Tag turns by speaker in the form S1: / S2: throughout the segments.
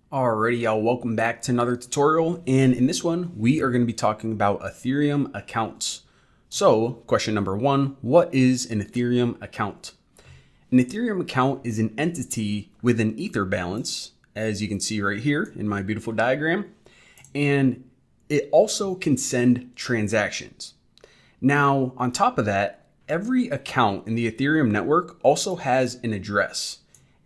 S1: Alrighty, y'all, welcome back to another tutorial, and in this one we are going to be talking about Ethereum accounts. So question number one, what is an Ethereum account? An Ethereum account is an entity with an Ether balance, as you can see right here in my beautiful diagram, and it also can send transactions. Now, on top of that, every account in the Ethereum network also has an address,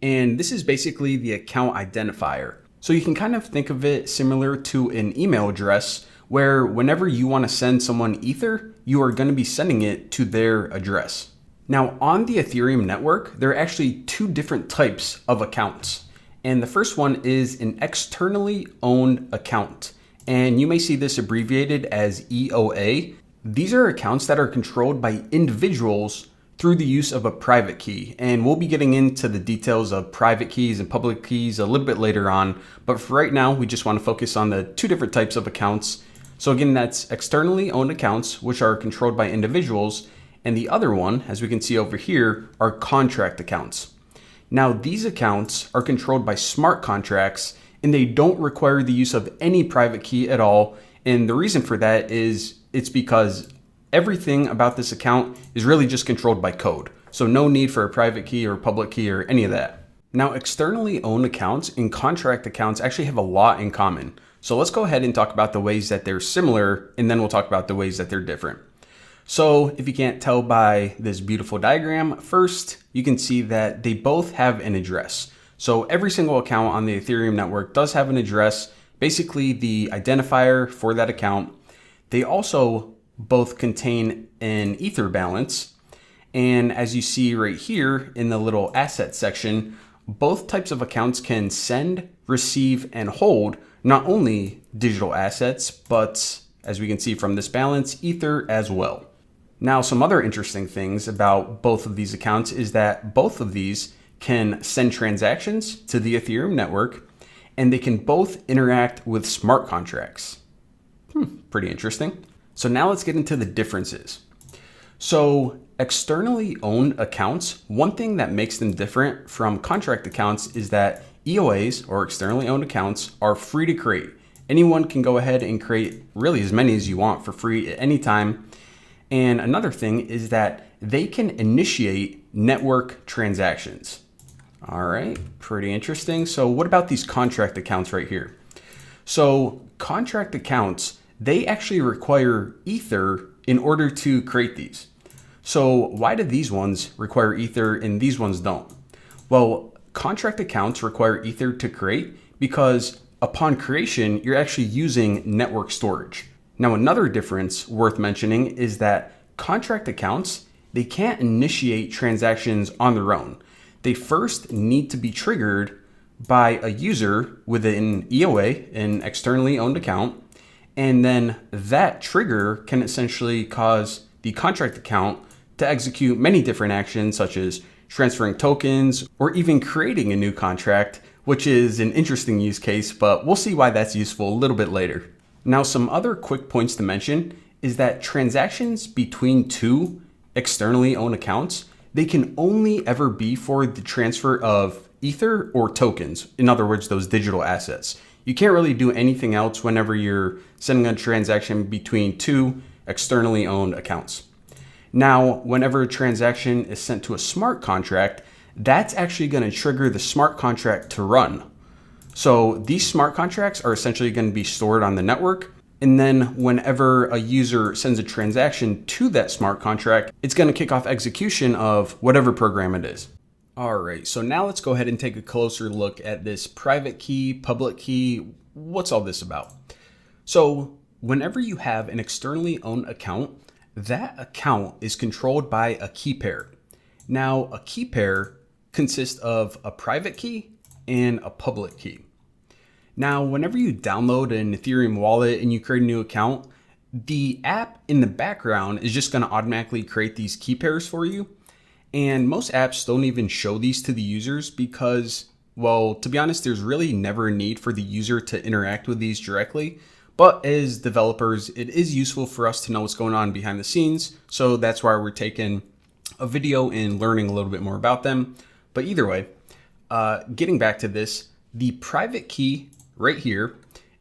S1: and this is basically the account identifier. So you can kind of think of it similar to an email address where whenever you want to send someone Ether, you are going to be sending it to their address. Now on the Ethereum network, there are actually two different types of accounts. And the first one is an externally owned account. And you may see this abbreviated as EOA. These are accounts that are controlled by individuals through the use of a private key. And we'll be getting into the details of private keys and public keys a little bit later on. But for right now, we just want to focus on the two different types of accounts. So again, that's externally owned accounts, which are controlled by individuals. And the other one, as we can see over here, are contract accounts. Now, these accounts are controlled by smart contracts, and they don't require the use of any private key at all. And the reason for that is it's because everything about this account is really just controlled by code. So no need for a private key or public key or any of that. Now, externally owned accounts and contract accounts actually have a lot in common. So let's go ahead and talk about the ways that they're similar, and then we'll talk about the ways that they're different. So if you can't tell by this beautiful diagram, first, you can see that they both have an address. So every single account on the Ethereum network does have an address, basically the identifier for that account. They also both contain an Ether balance. And as you see right here in the little asset section, both types of accounts can send, receive, and hold not only digital assets, but as we can see from this balance, Ether as well. Now, some other interesting things about both of these accounts is that both of these can send transactions to the Ethereum network, and they can both interact with smart contracts. Pretty interesting. So now let's get into the differences. So externally owned accounts, one thing that makes them different from contract accounts is that EOAs, or externally owned accounts, are free to create. Anyone can go ahead and create really as many as you want for free at any time. And another thing is that they can initiate network transactions. All right, pretty interesting. So what about these contract accounts right here? So contract accounts, they actually require Ether in order to create these. So why do these ones require Ether and these ones don't? Well, contract accounts require Ether to create because upon creation, you're actually using network storage. Now, another difference worth mentioning is that contract accounts, they can't initiate transactions on their own. They first need to be triggered by a user with an EOA, an externally owned account, and then that trigger can essentially cause the contract account to execute many different actions, such as transferring tokens or even creating a new contract, which is an interesting use case, but we'll see why that's useful a little bit later. Now, some other quick points to mention is that transactions between two externally owned accounts, they can only ever be for the transfer of Ether or tokens. In other words, those digital assets. You can't really do anything else whenever you're sending a transaction between two externally owned accounts. Now, whenever a transaction is sent to a smart contract, that's actually going to trigger the smart contract to run. So these smart contracts are essentially going to be stored on the network. And then whenever a user sends a transaction to that smart contract, it's going to kick off execution of whatever program it is. All right, so now let's go ahead and take a closer look at this private key, public key. What's all this about? So whenever you have an externally owned account, that account is controlled by a key pair. Now, a key pair consists of a private key and a public key. Now, whenever you download an Ethereum wallet and you create a new account, the app in the background is just going to automatically create these key pairs for you. And most apps don't even show these to the users because, well, to be honest, there's really never a need for the user to interact with these directly. But as developers, it is useful for us to know what's going on behind the scenes. So that's why we're taking a video and learning a little bit more about them. But either way, getting back to this, The private key right here,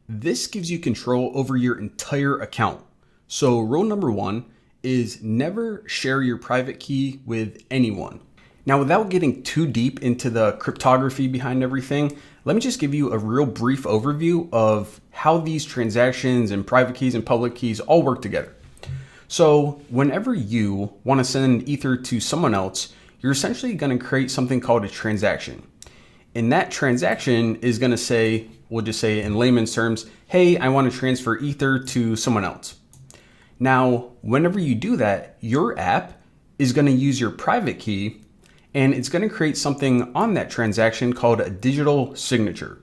S1: this gives you control over your entire account. So rule number one is never share your private key with anyone. Now, without getting too deep into the cryptography behind everything, let me just give you a real brief overview of how these transactions and private keys and public keys all work together. So whenever you want to send Ether to someone else, you're essentially going to create something called a transaction. And that transaction is going to say, we'll just say in layman's terms, hey, I want to transfer Ether to someone else. Now, whenever you do that, your app is going to use your private key, and it's going to create something on that transaction called a digital signature.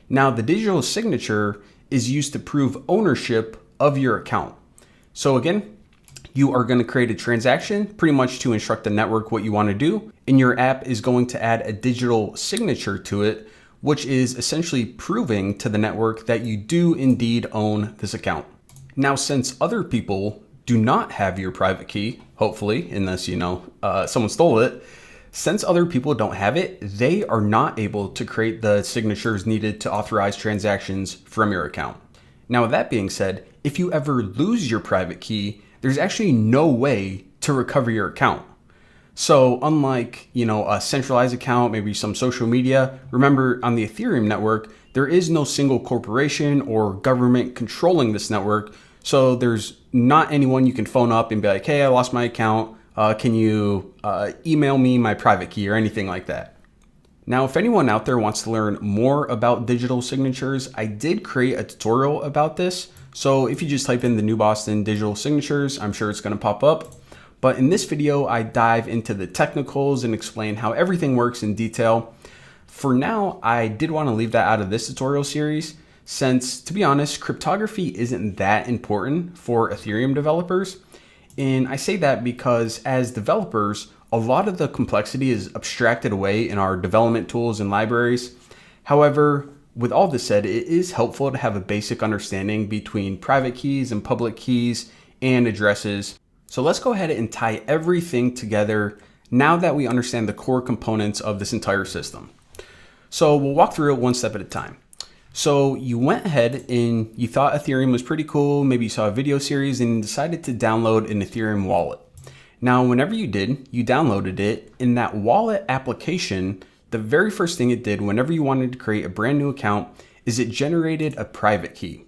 S1: Now, the digital signature is used to prove ownership of your account. So again, you are going to create a transaction pretty much to instruct the network what you want to do, and your app is going to add a digital signature to it, which is essentially proving to the network that you do indeed own this account. Now, since other people do not have your private key, hopefully, unless someone stole it, since other people don't have it, they are not able to create the signatures needed to authorize transactions from your account. Now, with that being said, if you ever lose your private key, there's actually no way to recover your account. So unlike, a centralized account, maybe some social media, remember on the Ethereum network, there is no single corporation or government controlling this network. So there's not anyone you can phone up and be like, hey, I lost my account. Can you email me my private key or anything like that? Now, if anyone out there wants to learn more about digital signatures, I did create a tutorial about this. So if you just type in the New Boston digital signatures, I'm sure it's going to pop up. But in this video, I dive into the technicals and explain how everything works in detail. For now, I did want to leave that out of this tutorial series since, to be honest, cryptography isn't that important for Ethereum developers. And I say that because as developers, a lot of the complexity is abstracted away in our development tools and libraries. However, with all this said, it is helpful to have a basic understanding between private keys and public keys and addresses. So let's go ahead and tie everything together now that we understand the core components of this entire system. So we'll walk through it one step at a time. So you went ahead and you thought Ethereum was pretty cool. Maybe you saw a video series and decided to download an Ethereum wallet. Now, whenever you did, you downloaded it. In that wallet application, the very first thing it did whenever you wanted to create a brand new account is it generated a private key.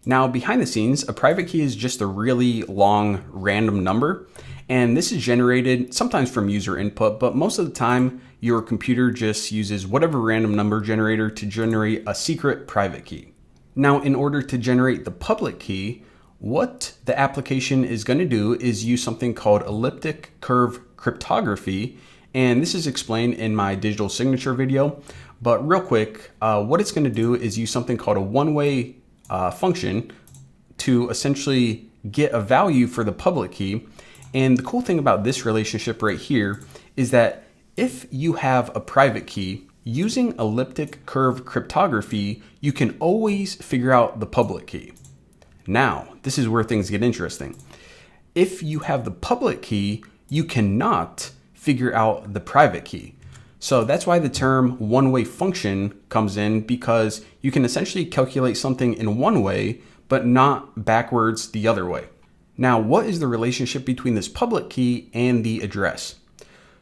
S1: Now, behind the scenes, a private key is just a really long random number. And this is generated sometimes from user input, but most of the time, your computer just uses whatever random number generator to generate a secret private key. Now, in order to generate the public key, what the application is going to do is use something called elliptic curve cryptography. And this is explained in my digital signature video. But real quick, what it's going to do is use something called a one-way function to essentially get a value for the public key. And the cool thing about this relationship right here is that if you have a private key, using elliptic curve cryptography, you can always figure out the public key. Now, this is where things get interesting. If you have the public key, you cannot figure out the private key. So that's why the term one-way function comes in, because you can essentially calculate something in one way, but not backwards the other way. Now, what is the relationship between this public key and the address?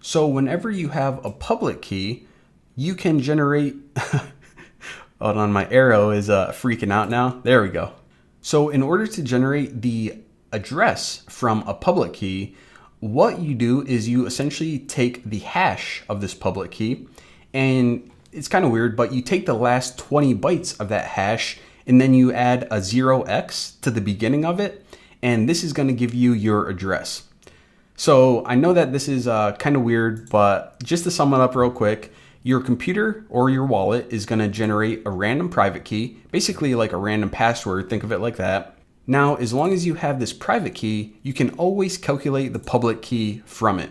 S1: So whenever you have a public key, you can generate, hold on, my arrow is freaking out now. There we go. So in order to generate the address from a public key, what you do is you essentially take the hash of this public key, and it's kind of weird, but you take the last 20 bytes of that hash and then you add a 0x to the beginning of it, and this is going to give you your address. So I know that this is kind of weird, but just to sum it up real quick, your computer or your wallet is going to generate a random private key, basically like a random password, think of it like that. Now, as long as you have this private key, you can always calculate the public key from it.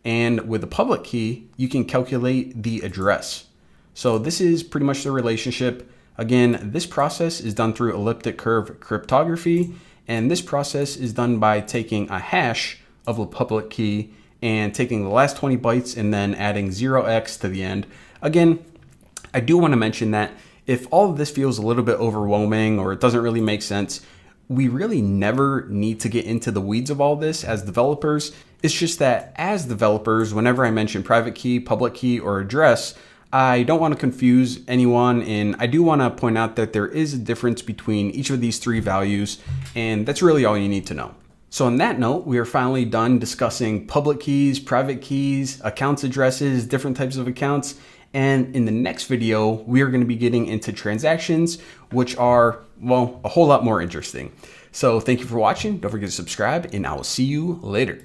S1: And with the public key, you can calculate the address. So this is pretty much the relationship. Again, this process is done through elliptic curve cryptography, and this process is done by taking a hash of a public key and taking the last 20 bytes and then adding 0x to the end. Again, I do want to mention that if all of this feels a little bit overwhelming or it doesn't really make sense, we really never need to get into the weeds of all this as developers. It's just that as developers, whenever I mention private key, public key, or address, I don't want to confuse anyone, and I do want to point out that there is a difference between each of these three values, and that's really all you need to know. So on that note, we are finally done discussing public keys, private keys, accounts addresses, different types of accounts. And in the next video, we are going to be getting into transactions, which are, well, a whole lot more interesting. So thank you for watching. Don't forget to subscribe, and I will see you later.